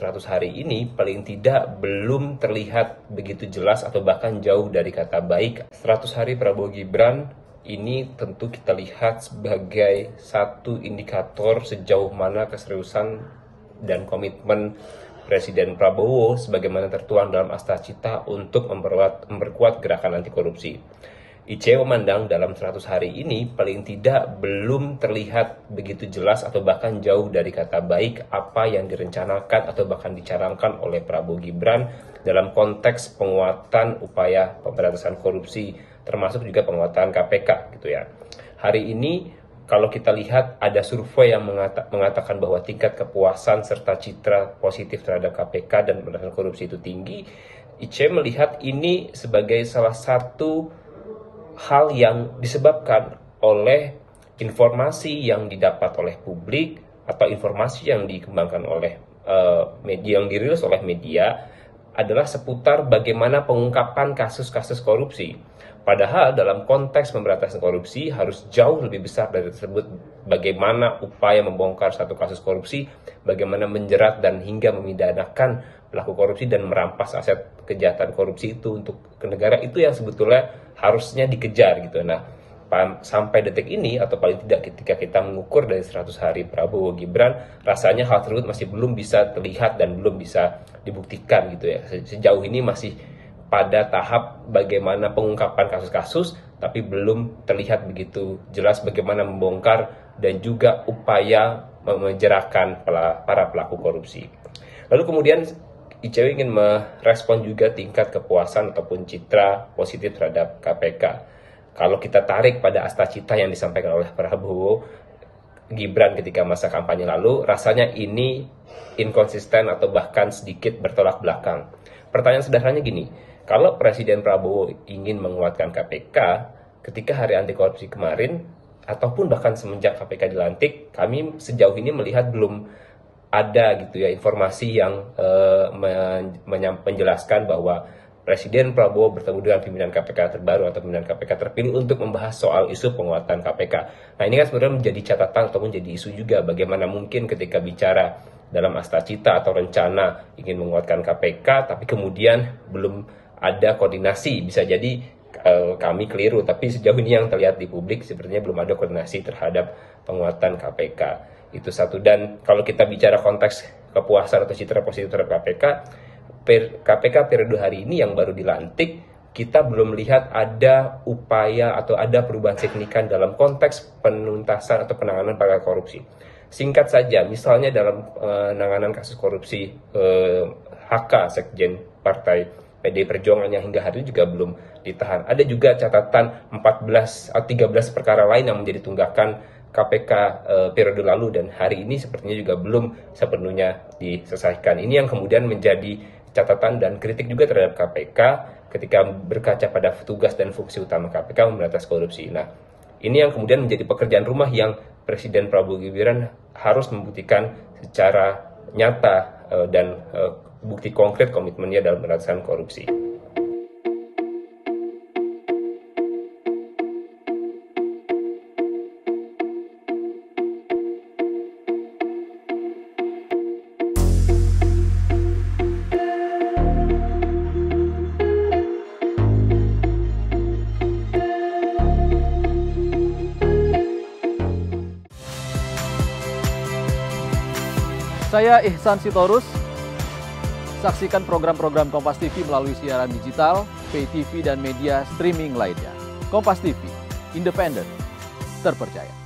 100 hari ini paling tidak belum terlihat begitu jelas atau bahkan jauh dari kata baik. 100 hari Prabowo Gibran ini tentu kita lihat sebagai satu indikator sejauh mana keseriusan dan komitmen Presiden Prabowo sebagaimana tertuang dalam Astacita untuk memperkuat gerakan anti korupsi. ICW memandang dalam 100 hari ini paling tidak belum terlihat begitu jelas atau bahkan jauh dari kata baik apa yang direncanakan atau bahkan dicanangkan oleh Prabowo Gibran dalam konteks penguatan upaya pemberantasan korupsi termasuk juga penguatan KPK gitu ya. Hari ini kalau kita lihat ada survei yang mengatakan bahwa tingkat kepuasan serta citra positif terhadap KPK dan pemberantasan korupsi itu tinggi, ICW melihat ini sebagai salah satu hal yang disebabkan oleh informasi yang didapat oleh publik atau informasi yang dikembangkan oleh media, yang dirilis oleh media adalah seputar bagaimana pengungkapan kasus-kasus korupsi. Padahal dalam konteks pemberantasan korupsi harus jauh lebih besar dari tersebut, bagaimana upaya membongkar satu kasus korupsi, bagaimana menjerat dan hingga memidanakan pelaku korupsi dan merampas aset kejahatan korupsi itu untuk ke negara, itu yang sebetulnya harusnya dikejar gitu. Nah, sampai detik ini atau paling tidak ketika kita mengukur dari 100 hari Prabowo Gibran, rasanya hal tersebut masih belum bisa terlihat dan belum bisa dibuktikan gitu ya. Sejauh ini masih pada tahap bagaimana pengungkapan kasus-kasus, tapi belum terlihat begitu jelas bagaimana membongkar dan juga upaya menjeratkan para pelaku korupsi. Lalu kemudian ICW ingin merespon juga tingkat kepuasan ataupun citra positif terhadap KPK. Kalau kita tarik pada Astacita yang disampaikan oleh Prabowo Gibran ketika masa kampanye lalu, rasanya ini inkonsisten atau bahkan sedikit bertolak belakang. Pertanyaan sederhananya gini, kalau Presiden Prabowo ingin menguatkan KPK ketika hari anti korupsi kemarin, ataupun bahkan semenjak KPK dilantik, kami sejauh ini melihat belum ada gitu ya informasi yang menjelaskan bahwa Presiden Prabowo bertemu dengan pimpinan KPK terbaru atau pimpinan KPK terpilih untuk membahas soal isu penguatan KPK. Nah, ini kan sebenarnya menjadi catatan atau menjadi isu juga, bagaimana mungkin ketika bicara dalam Astacita atau rencana ingin menguatkan KPK tapi kemudian belum ada koordinasi. Bisa jadi kami keliru, tapi sejauh ini yang terlihat di publik sepertinya belum ada koordinasi terhadap penguatan KPK. Itu satu. Dan kalau kita bicara konteks kepuasan atau citra positif terhadap KPK periode hari ini yang baru dilantik, kita belum melihat ada upaya atau ada perubahan signifikan dalam konteks penuntasan atau penanganan perkara korupsi. Singkat saja, misalnya dalam penanganan kasus korupsi HK Sekjen Partai PDI Perjuangan yang hingga hari ini juga belum ditahan. Ada juga catatan 14 atau 13 perkara lain yang menjadi tunggakan KPK periode lalu dan hari ini sepertinya juga belum sepenuhnya diselesaikan. Ini yang kemudian menjadi catatan dan kritik juga terhadap KPK ketika berkaca pada tugas dan fungsi utama KPK memberantas korupsi. Nah, ini yang kemudian menjadi pekerjaan rumah yang Presiden Prabowo Gibran harus membuktikan secara nyata dan bukti konkret komitmennya dalam pemberantasan korupsi. Saya Ihsan Sitorus. Saksikan program-program Kompas TV melalui siaran digital, pay TV, dan media streaming lainnya. Kompas TV, independen, terpercaya.